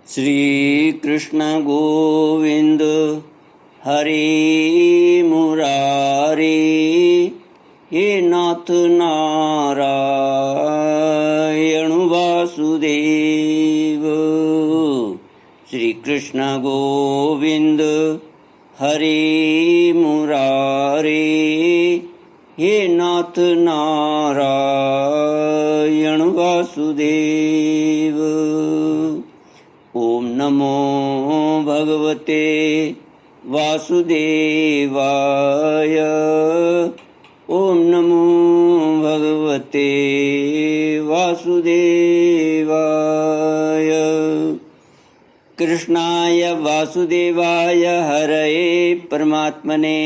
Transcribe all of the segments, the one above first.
श्री कृष्ण गोविंद हरे मुरारे, हे नाथ नारायण वासुदेव। श्री कृष्ण गोविंद हरे मुरारे, हे नाथ नारायण वासुदेव। ओम नमो भगवते वासुदेवाय। ओम नमो भगवते वासुदेवाय। कृष्णाय वासुदेवाय हरये परमात्मने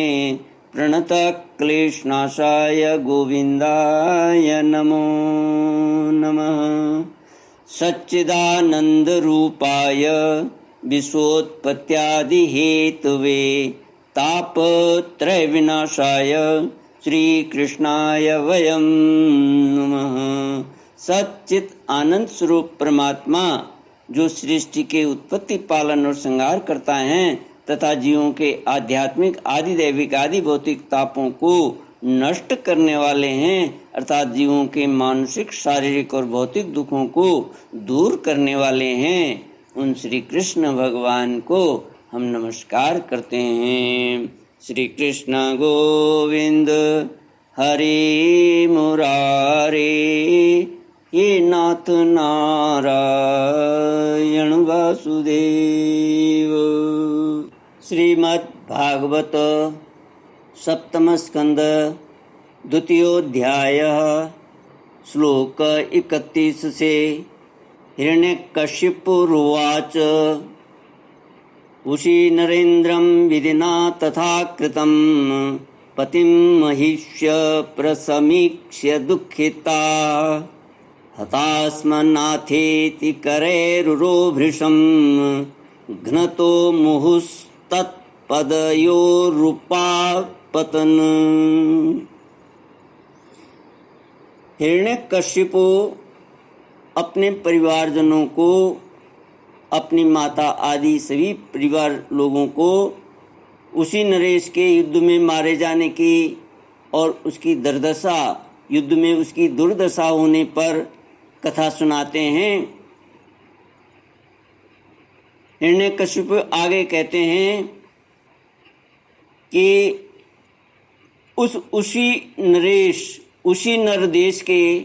प्रणतक्लेशनाशाय गोविन्दाय नमो नमः। सच्चिदानन्दरूपाय विश्वोत्पत्त्यादिहेतवे तापत्रयविनाशाय श्रीकृष्णाय वयं नमः। सच्चित आनंद स्वरूप परमात्मा जो सृष्टि के उत्पत्ति, पालन और संहार करता है तथा जीवों के आध्यात्मिक, आदि दैविक, आदि भौतिक तापों को नष्ट करने वाले हैं, अर्थात जीवों के मानसिक, शारीरिक और भौतिक दुखों को दूर करने वाले हैं, उन श्री कृष्ण भगवान को हम नमस्कार करते हैं। श्री कृष्ण गोविंद हरे मुरारे, ये नाथ नारायण वासुदेव। श्रीमद् भागवत सप्तम स्कंद द्वितीयोध्याय श्लोक 31 से। हिरण्यकशिपुरुवाच उषी नरेन्द्रं विधिना तथा कृतं पतिं महिष्य प्रसमीक्ष्य दुःखिता हतास्मनाथेति करैरुरोभृशं घ्नतो मुहुस्तत्पदयोरुपापतन्। हिरण्यकशिपु अपने परिवारजनों को, अपनी माता आदि सभी परिवार लोगों को उसी नरेश के युद्ध में मारे जाने की और उसकी दुर्दशा, युद्ध में उसकी दुर्दशा होने पर कथा सुनाते हैं। हिरण्यकशिपु आगे कहते हैं कि उसी नरदेश के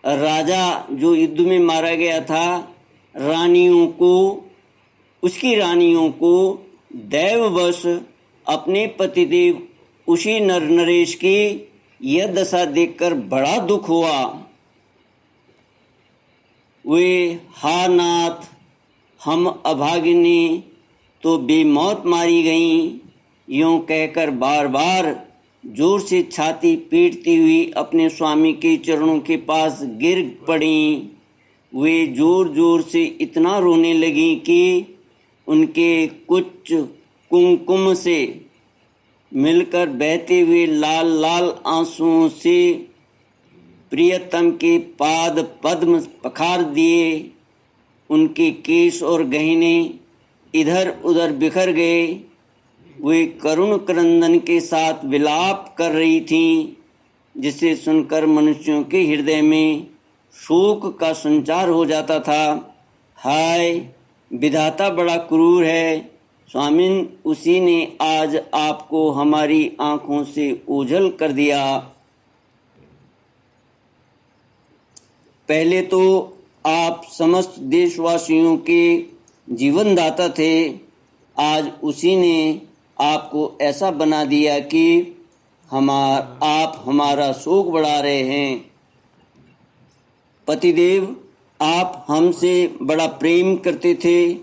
राजा जो युद्ध में मारा गया था, उसकी रानियों को दैववश अपने पतिदेव उसी नरेश की यह दशा देखकर बड़ा दुख हुआ। वे हा नाथ, हम अभागिनी तो बेमौत मारी गईं, यूं कहकर बार बार जोर से छाती पीटती हुई अपने स्वामी के चरणों के पास गिर पड़ीं। वे जोर जोर से इतना रोने लगीं कि उनके कुछ कुमकुम से मिलकर बहते हुए लाल लाल आंसुओं से प्रियतम के पाद पद्म पखार दिए। उनके केश और गहने इधर उधर बिखर गए। वे करुण क्रंदन के साथ विलाप कर रही थीं, जिसे सुनकर मनुष्यों के हृदय में शोक का संचार हो जाता था। हाय, विधाता बड़ा क्रूर है। स्वामिन, उसी ने आज आपको हमारी आंखों से ओझल कर दिया। पहले तो आप समस्त देशवासियों के जीवनदाता थे, आज उसी ने आपको ऐसा बना दिया कि आप हमारा शोक बढ़ा रहे हैं। पतिदेव, आप हमसे बड़ा प्रेम करते थे,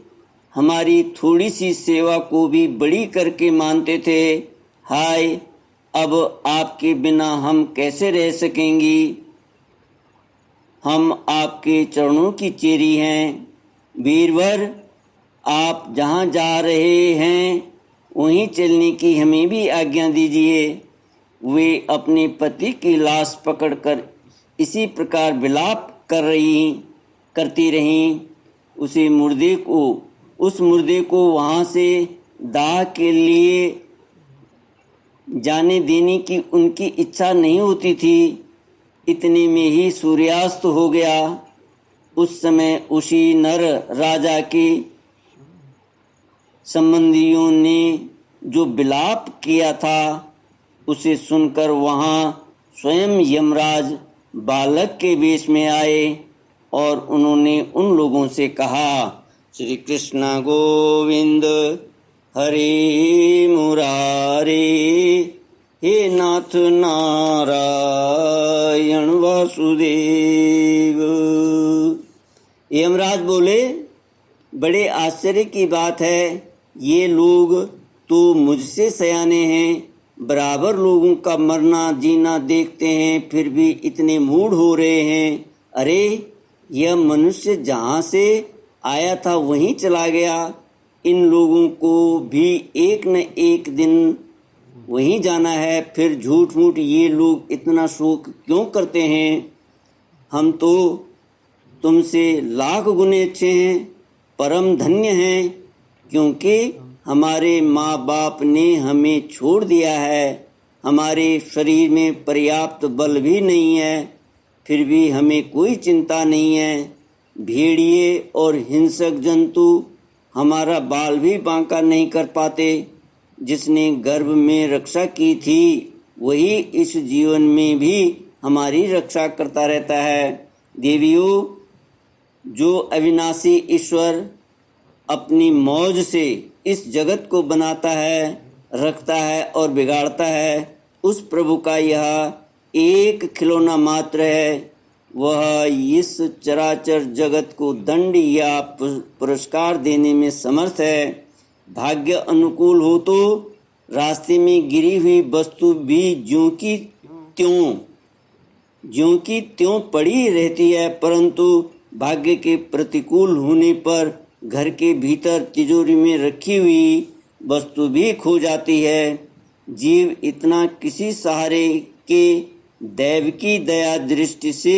हमारी थोड़ी सी सेवा को भी बड़ी करके मानते थे। हाय, अब आपके बिना हम कैसे रह सकेंगी। हम आपके चरणों की चेरी हैं। वीरवर, आप जहाँ जा रहे हैं वहीं चलने की हमें भी आज्ञा दीजिए। वे अपने पति की लाश पकड़कर इसी प्रकार विलाप करती रहीं। उस मुर्दे को वहाँ से दाह के लिए जाने देने की उनकी इच्छा नहीं होती थी। इतने में ही सूर्यास्त हो गया। उस समय उसी नर राजा के संबंधियों ने जो विलाप किया था उसे सुनकर वहाँ स्वयं यमराज बालक के वेश में आए और उन्होंने उन लोगों से कहा, श्री कृष्ण गोविंद हरे मुरारे, हे नाथ नारायण वासुदेव। यमराज बोले, बड़े आश्चर्य की बात है, ये लोग तो मुझसे सयाने हैं, बराबर लोगों का मरना जीना देखते हैं, फिर भी इतने मूढ़ हो रहे हैं। अरे यह मनुष्य जहाँ से आया था वहीं चला गया। इन लोगों को भी एक न एक दिन वहीं जाना है, फिर झूठ मूठ ये लोग इतना शोक क्यों करते हैं? हम तो तुमसे लाख गुने अच्छे हैं, परम धन्य हैं, क्योंकि हमारे माँ बाप ने हमें छोड़ दिया है। हमारे शरीर में पर्याप्त बल भी नहीं है, फिर भी हमें कोई चिंता नहीं है। भेड़िए और हिंसक जंतु हमारा बाल भी बांका नहीं कर पाते। जिसने गर्भ में रक्षा की थी वही इस जीवन में भी हमारी रक्षा करता रहता है। देवियों, जो अविनाशी ईश्वर अपनी मौज से इस जगत को बनाता है, रखता है और बिगाड़ता है, उस प्रभु का यह एक खिलौना मात्र है। वह इस चराचर जगत को दंड या पुरस्कार देने में समर्थ है। भाग्य अनुकूल हो तो रास्ते में गिरी हुई वस्तु भी ज्यों की त्यों पड़ी रहती है, परंतु भाग्य के प्रतिकूल होने पर घर के भीतर तिजोरी में रखी हुई वस्तु भी खो जाती है। जीव इतना किसी सहारे के दैव की दया दृष्टि से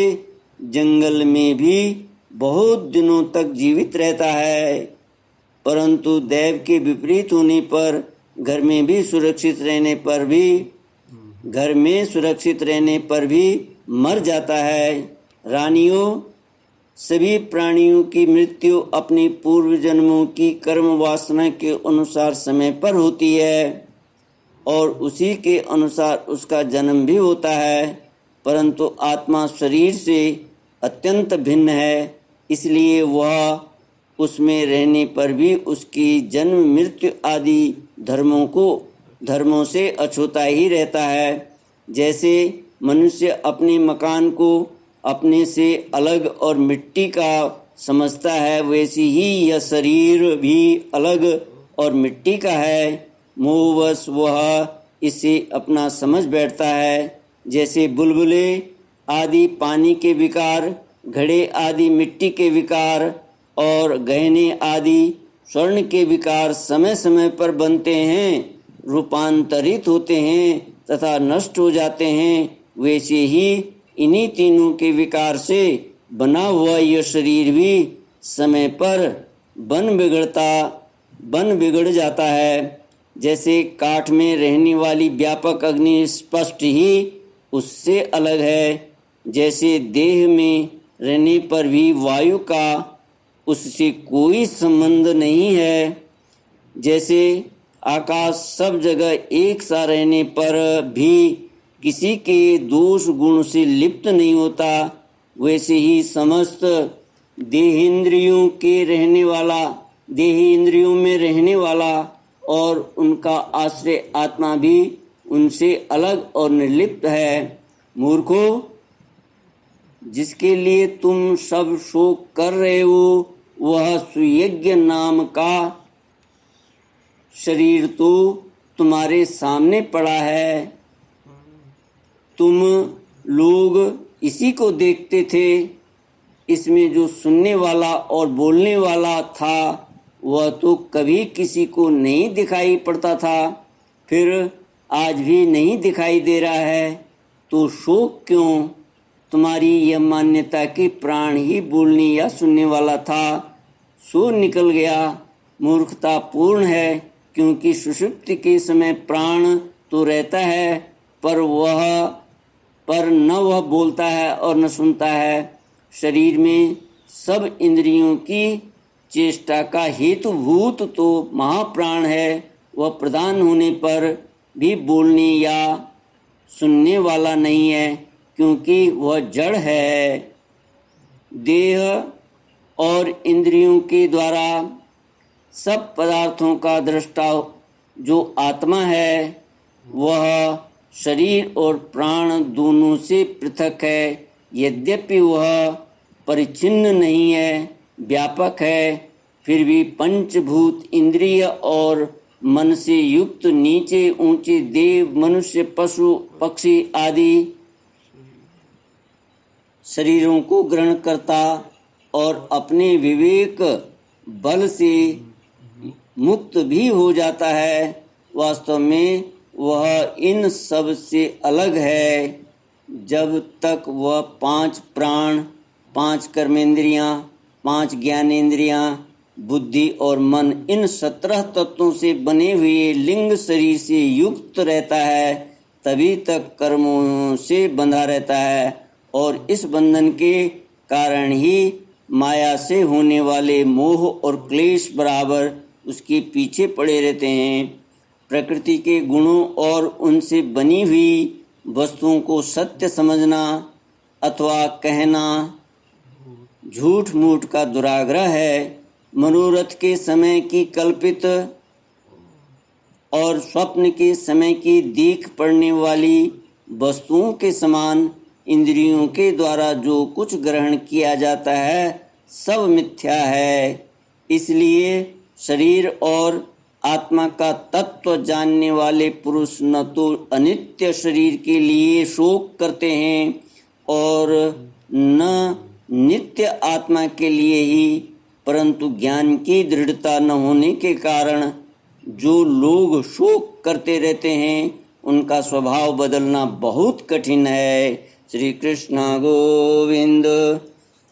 जंगल में भी बहुत दिनों तक जीवित रहता है, परंतु दैव के विपरीत होने पर घर में सुरक्षित रहने पर भी मर जाता है। रानियों, सभी प्राणियों की मृत्यु अपनी पूर्व जन्मों की कर्म वासना के अनुसार समय पर होती है और उसी के अनुसार उसका जन्म भी होता है, परंतु आत्मा शरीर से अत्यंत भिन्न है, इसलिए वह उसमें रहने पर भी उसकी जन्म मृत्यु आदि धर्मों से अछूता ही रहता है। जैसे मनुष्य अपने मकान को अपने से अलग और मिट्टी का समझता है, वैसे ही यह शरीर भी अलग और मिट्टी का है। मोहवश वह इसे अपना समझ बैठता है। जैसे बुलबुले आदि पानी के विकार, घड़े आदि मिट्टी के विकार और गहने आदि स्वर्ण के विकार समय समय पर बनते हैं, रूपांतरित होते हैं तथा नष्ट हो जाते हैं, वैसे ही इन्हीं तीनों के विकार से बना हुआ यह शरीर भी समय पर बन बिगड़ जाता है। जैसे काठ में रहने वाली व्यापक अग्नि स्पष्ट ही उससे अलग है, जैसे देह में रहने पर भी वायु का उससे कोई संबंध नहीं है, जैसे आकाश सब जगह एक सा रहने पर भी किसी के दोष गुण से लिप्त नहीं होता, वैसे ही समस्त देहेंद्रियों में रहने वाला और उनका आश्रय आत्मा भी उनसे अलग और निर्लिप्त है। मूर्खों, जिसके लिए तुम सब शोक कर रहे हो वह सुयज्ञ नाम का शरीर तो तुम्हारे सामने पड़ा है। तुम लोग इसी को देखते थे। इसमें जो सुनने वाला और बोलने वाला था वह तो कभी किसी को नहीं दिखाई पड़ता था, फिर आज भी नहीं दिखाई दे रहा है, तो शोक क्यों? तुम्हारी यह मान्यता कि प्राण ही बोलने या सुनने वाला था, सो निकल गया, मूर्खता पूर्ण है, क्योंकि सुषुप्ति के समय प्राण तो रहता है, पर न वह बोलता है और न सुनता है। शरीर में सब इंद्रियों की चेष्टा का हेतुभूत तो महाप्राण है। वह प्रधान होने पर भी बोलने या सुनने वाला नहीं है, क्योंकि वह जड़ है। देह और इंद्रियों के द्वारा सब पदार्थों का दृष्टा जो आत्मा है, वह शरीर और प्राण दोनों से पृथक है। यद्यपि वह परिच्छिन्न नहीं है, व्यापक है, फिर भी पंचभूत इंद्रिय और मन से युक्त नीचे ऊंचे देव, मनुष्य, पशु, पक्षी आदि शरीरों को ग्रहण करता और अपने विवेक बल से मुक्त भी हो जाता है। वास्तव में वह इन सब से अलग है। जब तक वह 5 प्राण, 5 कर्मेंद्रियां, 5 ज्ञानेंद्रियां, बुद्धि और मन, इन 17 तत्वों से बने हुए लिंग शरीर से युक्त रहता है, तभी तक कर्मों से बंधा रहता है। और इस बंधन के कारण ही माया से होने वाले मोह और क्लेश बराबर उसके पीछे पड़े रहते हैं। प्रकृति के गुणों और उनसे बनी हुई वस्तुओं को सत्य समझना अथवा कहना झूठ मूठ का दुराग्रह है। मनोरथ के समय की कल्पित और स्वप्न के समय की दीख पड़ने वाली वस्तुओं के समान इंद्रियों के द्वारा जो कुछ ग्रहण किया जाता है, सब मिथ्या है। इसलिए शरीर और आत्मा का तत्व जानने वाले पुरुष न तो अनित्य शरीर के लिए शोक करते हैं और न नित्य आत्मा के लिए ही, परंतु ज्ञान की दृढ़ता न होने के कारण जो लोग शोक करते रहते हैं, उनका स्वभाव बदलना बहुत कठिन है। श्री कृष्ण गोविंद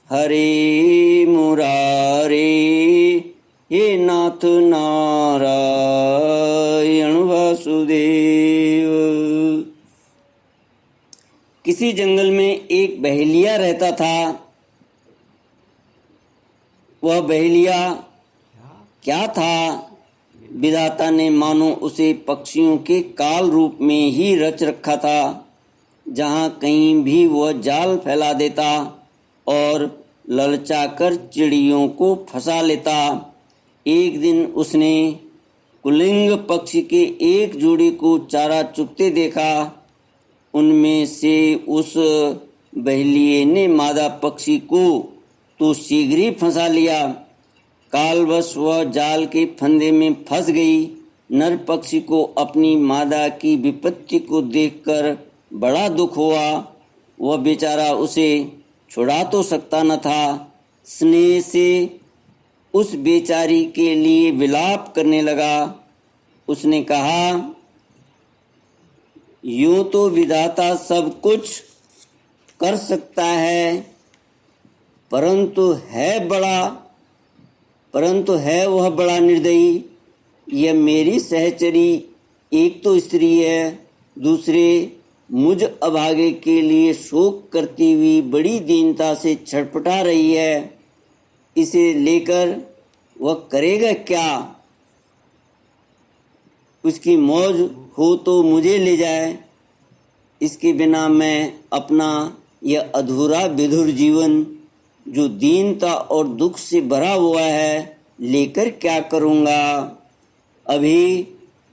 हरे मुरारे, हे नाथ नारायण वासुदेव। किसी जंगल में एक बहेलिया रहता था। वह बहेलिया क्या था? विधाता ने मानो उसे पक्षियों के काल रूप में ही रच रखा था। जहाँ कहीं भी वह जाल फैला देता और ललचाकर चिड़ियों को फंसा लेता। एक दिन उसने कुलिंग पक्षी के एक जोड़ी को चारा चुगते देखा। उनमें से उस बहेलिये ने मादा पक्षी को तो शीघ्र ही फंसा लिया। कालवश वह जाल के फंदे में फंस गई। नर पक्षी को अपनी मादा की विपत्ति को देखकर बड़ा दुख हुआ। वह बेचारा उसे छुड़ा तो सकता न था। स्नेह से उस बेचारी के लिए विलाप करने लगा। उसने कहा, यूं तो विधाता सब कुछ कर सकता है, परंतु है वह बड़ा निर्दयी। यह मेरी सहचरी एक तो स्त्री है, दूसरे मुझ अभागे के लिए शोक करती हुई बड़ी दीनता से छटपटा रही है। इसे लेकर वह करेगा क्या? उसकी मौज हो तो मुझे ले जाए। इसके बिना मैं अपना यह अधूरा विधुर जीवन, जो दीनता और दुख से भरा हुआ है, लेकर क्या करूँगा? अभी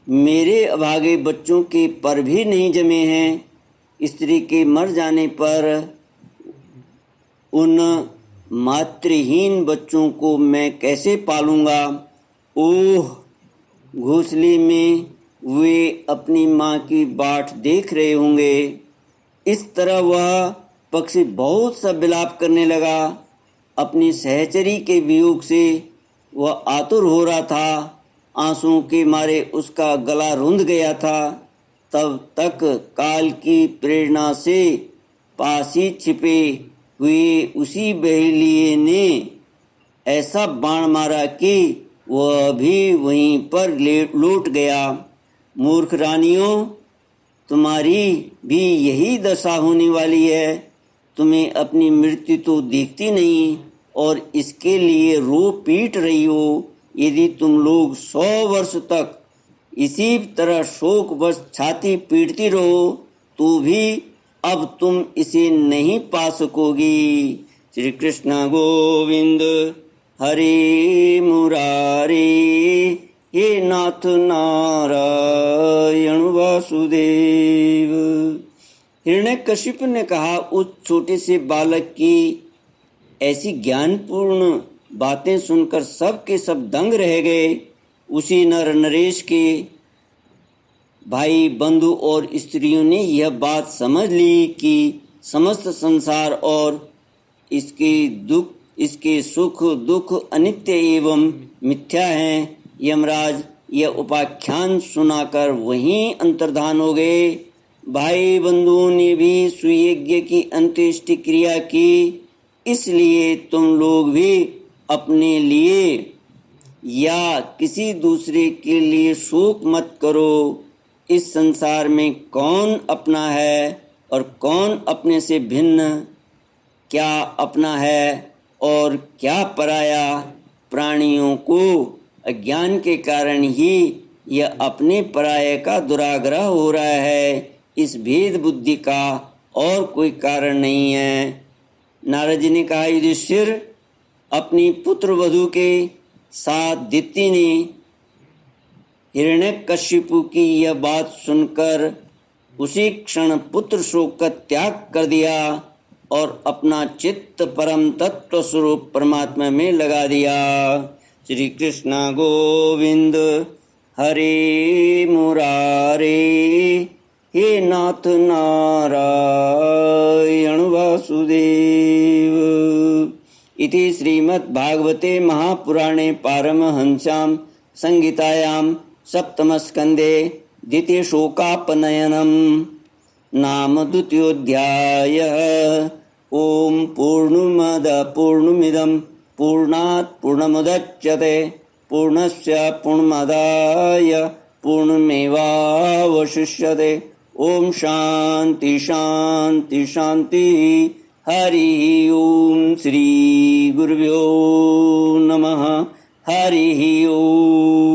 मेरे अभागे बच्चों के पर भी नहीं जमे हैं। स्त्री के मर जाने पर उन मातृहीन बच्चों को मैं कैसे पालूंगा? ओह, घोंसले में वे अपनी माँ की बाट देख रहे होंगे। इस तरह वह पक्षी बहुत सा विलाप करने लगा। अपनी सहचरी के वियोग से वह आतुर हो रहा था। आंसुओं के मारे उसका गला रुंध गया था। तब तक काल की प्रेरणा से पास ही छिपे हुए उसी बहेलिये ने ऐसा बाण मारा कि वह भी वहीं पर लौट गया। मूर्ख रानियों, तुम्हारी भी यही दशा होने वाली है। तुम्हें अपनी मृत्यु तो दिखती नहीं और इसके लिए रो पीट रही हो। यदि तुम लोग 100 वर्ष तक इसी तरह शोकवश छाती पीटती रहो तो भी अब तुम इसे नहीं पा सकोगी। श्री कृष्ण गोविंद हरे मुरारे, हे नाथ नारायण वासुदेव। हिरण्यकशिपु ने कहा, उस छोटे से बालक की ऐसी ज्ञानपूर्ण बातें सुनकर सब के सब दंग रह गए। उसी नर नरेश के भाई बंधु और स्त्रियों ने यह बात समझ ली कि समस्त संसार और इसके सुख दुख अनित्य एवं मिथ्या हैं। यमराज यह उपाख्यान सुनाकर वहीं अंतर्धान हो गए। भाई बंधुओं ने भी सुयज्ञ की अंत्येष्टि क्रिया की। इसलिए तुम लोग भी अपने लिए या किसी दूसरे के लिए शोक मत करो। इस संसार में कौन अपना है और कौन अपने से भिन्न, क्या अपना है और क्या पराया। प्राणियों को अज्ञान के कारण ही यह अपने पराये का दुराग्रह हो रहा है। इस भेद बुद्धि का और कोई कारण नहीं है। नारद जी ने कहा, युधिष्ठिर, अपनी पुत्र वधू के साथ दिति ने हिरण्यकशिपु की यह बात सुनकर उसी क्षण पुत्र शोक का त्याग कर दिया और अपना चित्त परम तत्व स्वरूप परमात्मा में लगा दिया। श्री कृष्ण गोविंद हरे मुरारे, हे नाथ नारायण वासुदेव। इति श्रीमद्भागवते महापुराणे पारमहंस्यां संहितायां सप्तमस्कन्धे द्वितीयशोकापनयनं नाम द्वितीयोऽध्यायः। ओम पूर्णमिदं पूर्णात् पूर्णमुदच्यते पूर्णस्य पूर्णमादाय पूर्णमेवावशिष्यते। ओम शांति शांति शांति। हरि ओम। श्री गुरुभ्यो नमः। हरि ओम।